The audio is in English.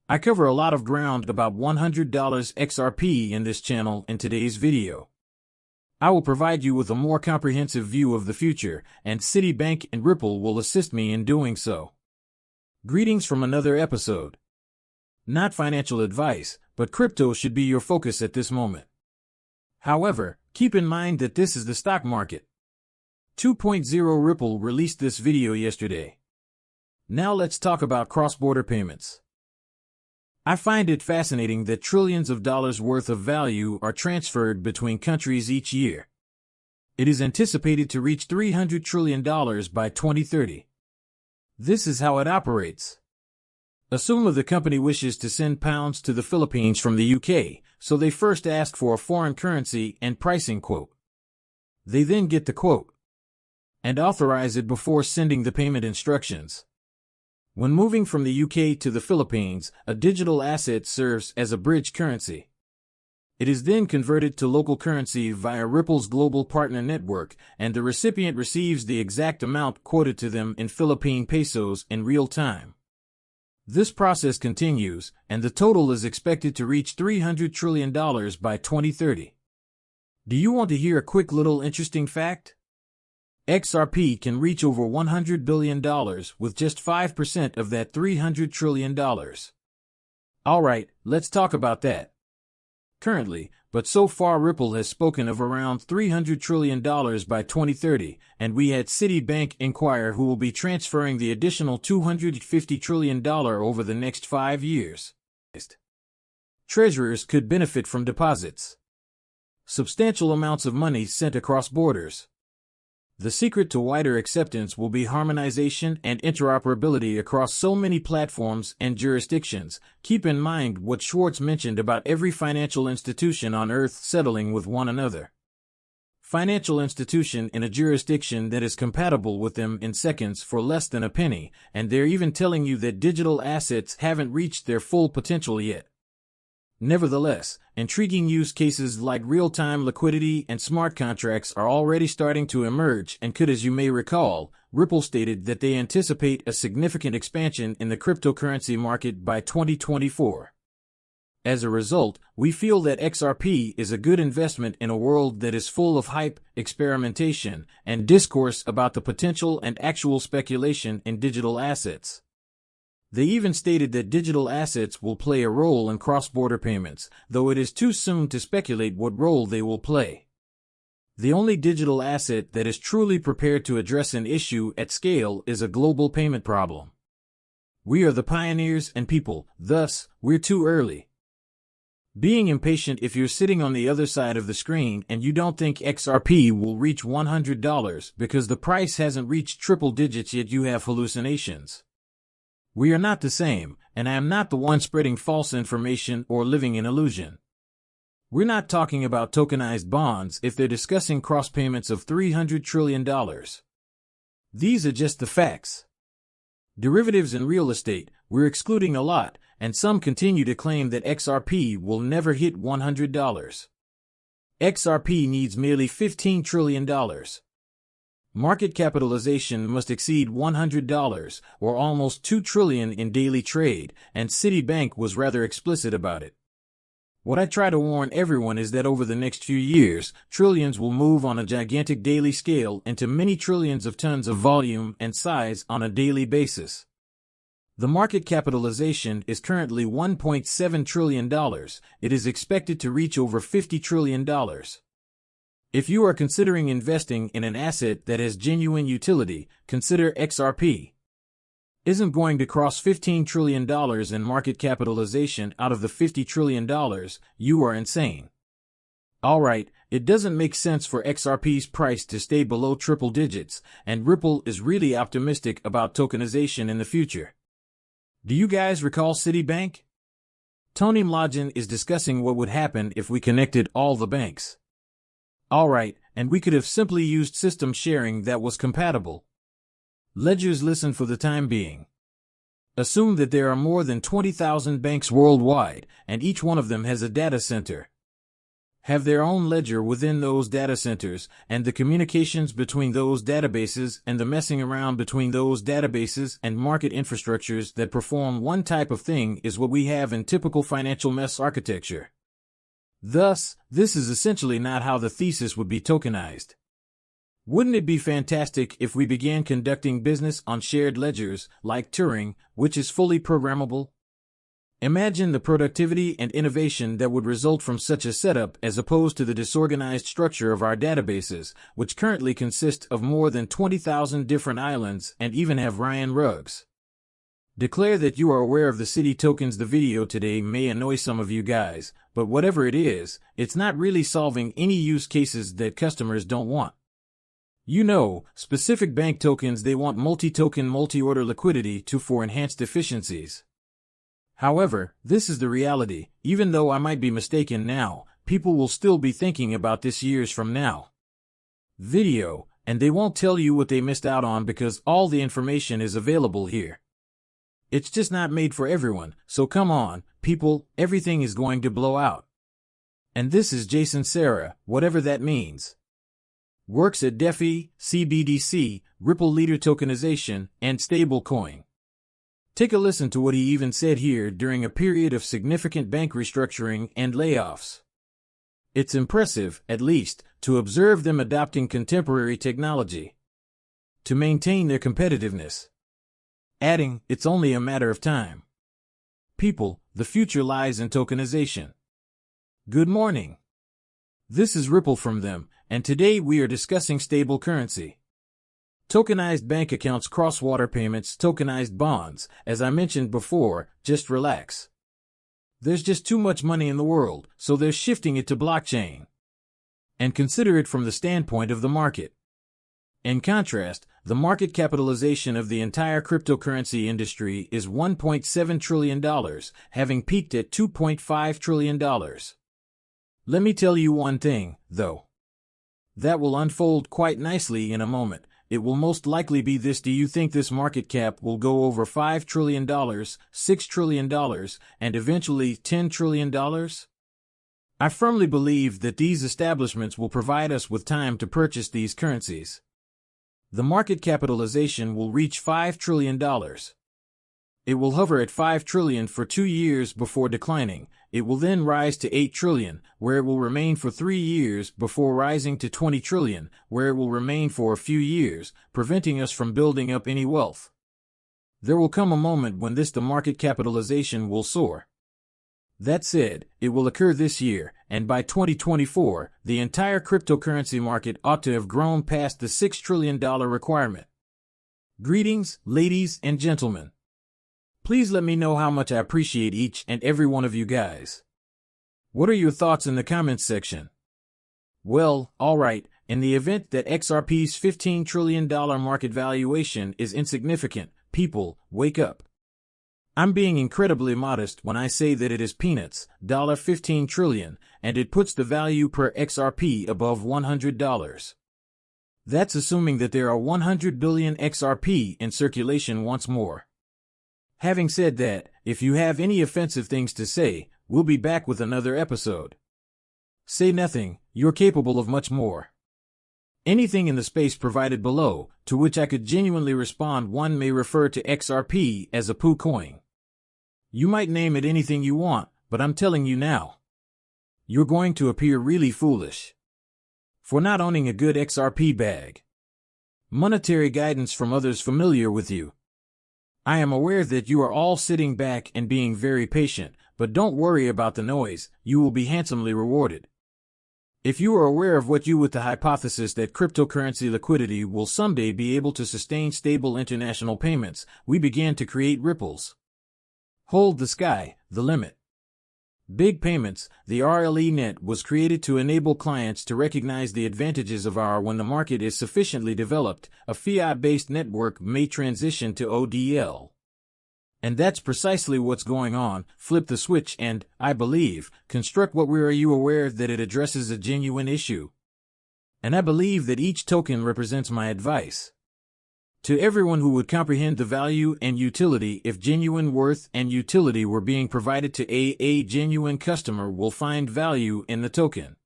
I cover a lot of ground about $100 XRP in this channel in today's video. I will provide you with a more comprehensive view of the future, and Citibank and Ripple will assist me in doing so. Greetings from another episode. Not financial advice, but crypto should be your focus at this moment. However, keep in mind that this is the stock market. 2.0 Ripple released this video yesterday. Now let's talk about cross-border payments. I find it fascinating that trillions of dollars worth of value are transferred between countries each year. It is anticipated to reach $300 trillion by 2030. This is how it operates. Assume the company wishes to send pounds to the Philippines from the UK, so they first ask for a foreign currency and pricing quote. They then get the quote and authorize it before sending the payment instructions. When moving from the UK to the Philippines, a digital asset serves as a bridge currency. It is then converted to local currency via Ripple's global partner network, and the recipient receives the exact amount quoted to them in Philippine pesos in real time. This process continues, and the total is expected to reach $300 trillion by 2030. Do you want to hear a quick little interesting fact? XRP can reach over $100 billion with just 5% of that $300 trillion. Alright, let's talk about that. Currently, but so far Ripple has spoken of around $300 trillion by 2030, and we had Citibank inquire who will be transferring the additional $250 trillion over the next 5 years. Treasurers could benefit from deposits. Substantial amounts of money sent across borders. The secret to wider acceptance will be harmonization and interoperability across so many platforms and jurisdictions. Keep in mind what Schwartz mentioned about every financial institution on Earth settling with one another. Financial institution in a jurisdiction that is compatible with them in seconds for less than a penny, and they're even telling you that digital assets haven't reached their full potential yet. Nevertheless, intriguing use cases like real-time liquidity and smart contracts are already starting to emerge and could, as you may recall, Ripple stated that they anticipate a significant expansion in the cryptocurrency market by 2024. As a result, we feel that XRP is a good investment in a world that is full of hype, experimentation, and discourse about the potential and actual speculation in digital assets. They even stated that digital assets will play a role in cross-border payments, though it is too soon to speculate what role they will play. The only digital asset that is truly prepared to address an issue at scale is a global payment problem. We are the pioneers and people, thus, we're too early. Being impatient if you're sitting on the other side of the screen and you don't think XRP will reach $100 because the price hasn't reached triple digits yet, you have hallucinations. We are not the same, and I am not the one spreading false information or living in illusion. We're not talking about tokenized bonds if they're discussing cross payments of $300 trillion. These are just the facts. Derivatives in real estate, we're excluding a lot, and some continue to claim that XRP will never hit $100. XRP needs merely $15 trillion. Market capitalization must exceed $100, or almost $2 trillion in daily trade, and Citibank was rather explicit about it. What I try to warn everyone is that over the next few years, trillions will move on a gigantic daily scale into many trillions of tons of volume and size on a daily basis. The market capitalization is currently $1.7 trillion. It is expected to reach over $50 trillion. If you are considering investing in an asset that has genuine utility, consider XRP. Isn't going to cross $15 trillion in market capitalization out of the $50 trillion, you are insane. Alright, it doesn't make sense for XRP's price to stay below triple digits, and Ripple is really optimistic about tokenization in the future. Do you guys recall Citibank? Tony Mladen is discussing what would happen if we connected all the banks. Alright, and we could have simply used system sharing that was compatible. Ledgers listen for the time being. Assume that there are more than 20,000 banks worldwide, and each one of them has a data center. have their own ledger within those data centers, and the communications between those databases and the messing around between those databases and market infrastructures that perform one type of thing is what we have in typical financial mess architecture. Thus, this is essentially not how the thesis would be tokenized. Wouldn't it be fantastic if we began conducting business on shared ledgers, like Turing, which is fully programmable? Imagine the productivity and innovation that would result from such a setup as opposed to the disorganized structure of our databases, which currently consist of more than 20,000 different islands and even have Ryan rugs. Declare that you are aware of the city tokens. The video today may annoy some of you guys, but whatever it is, it's not really solving any use cases that customers don't want. You know, specific bank tokens, they want multi-token, multi-order liquidity for enhanced efficiencies. However, this is the reality. Even though I might be mistaken now, people will still be thinking about this years from now. Video, and they won't tell you what they missed out on because all the information is available here. It's just not made for everyone, so come on, people, everything is going to blow out. And this is Jason Sarah, whatever that means. Works at DeFi, CBDC, Ripple Leader Tokenization, and Stablecoin. Take a listen to what he even said here during a period of significant bank restructuring and layoffs. It's impressive, at least, to observe them adopting contemporary technology to maintain their competitiveness. Adding, it's only a matter of time. People, the future lies in tokenization. Good morning. This is Ripple from them, and today we are discussing stable currency. Tokenized bank accounts, cross-border payments, tokenized bonds. As I mentioned before, just relax. There's just too much money in the world, so they're shifting it to blockchain. And consider it from the standpoint of the market. In contrast, the market capitalization of the entire cryptocurrency industry is $1.7 trillion, having peaked at $2.5 trillion. Let me tell you one thing, though. That will unfold quite nicely in a moment. It will most likely be this: do you think this market cap will go over $5 trillion, $6 trillion, and eventually $10 trillion? I firmly believe that these establishments will provide us with time to purchase these currencies. The market capitalization will reach $5 trillion. It will hover at $5 trillion for 2 years before declining. It will then rise to $8 trillion, where it will remain for 3 years before rising to $20 trillion, where it will remain for a few years, preventing us from building up any wealth. There will come a moment when the market capitalization will soar. That said, it will occur this year, and by 2024, the entire cryptocurrency market ought to have grown past the $6 trillion requirement. Greetings, ladies and gentlemen. Please let me know how much I appreciate each and every one of you guys. What are your thoughts in the comments section? Well, alright, in the event that XRP's $15 trillion market valuation is insignificant, people, wake up. I'm being incredibly modest when I say that it is peanuts, $15 trillion, and it puts the value per XRP above $100. That's assuming that there are 100 billion XRP in circulation once more. Having said that, if you have any offensive things to say, we'll be back with another episode. Say nothing, you're capable of much more. Anything in the space provided below, to which I could genuinely respond. One may refer to XRP as a poo coin. You might name it anything you want, but I'm telling you now. You're going to appear really foolish for not owning a good XRP bag. Monetary guidance from others familiar with you. I am aware that you are all sitting back and being very patient, but don't worry about the noise, you will be handsomely rewarded. If you are aware of what you with the hypothesis that cryptocurrency liquidity will someday be able to sustain stable international payments, we began to create ripples. Hold the sky, the limit. Big Payments, the RLE-net was created to enable clients to recognize the advantages of when the market is sufficiently developed, a fiat-based network may transition to ODL. And that's precisely what's going on. Flip the switch and, I believe, construct what are you aware that it addresses a genuine issue? And I believe that each token represents my advice to everyone who would comprehend the value and utility. If genuine worth and utility were being provided to a genuine customer will find value in the token.